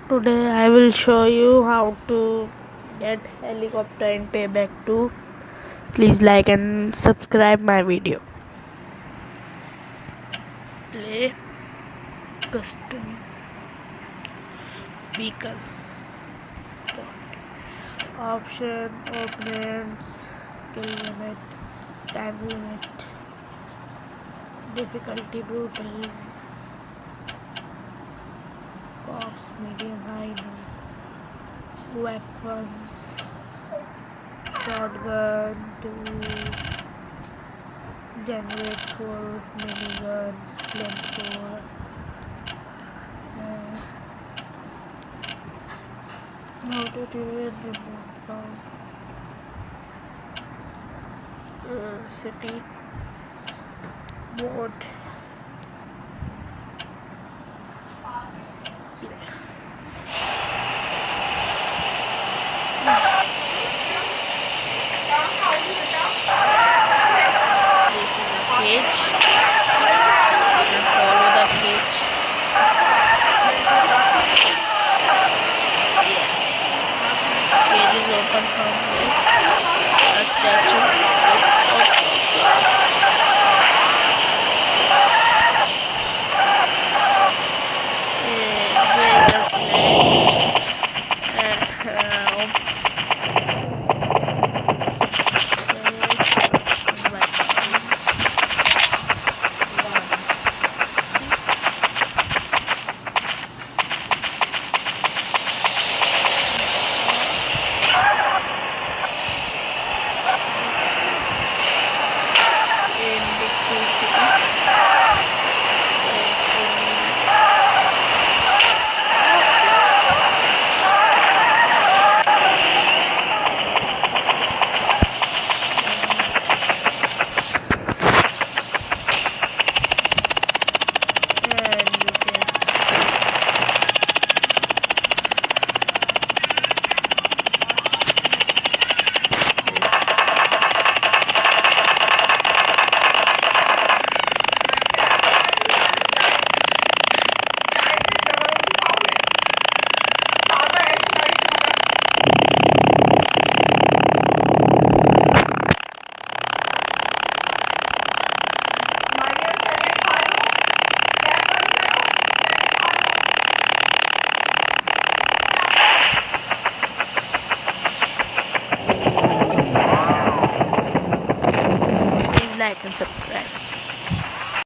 Today I will show you how to get helicopter in Payback 2. Please like and subscribe my video. Play custom vehicle. Option, opponents, skill limit, time limit, difficulty brutal, cops medium high, no, weapons, shotgun to generate for minigun, flamethrower, how to train remote from city mode.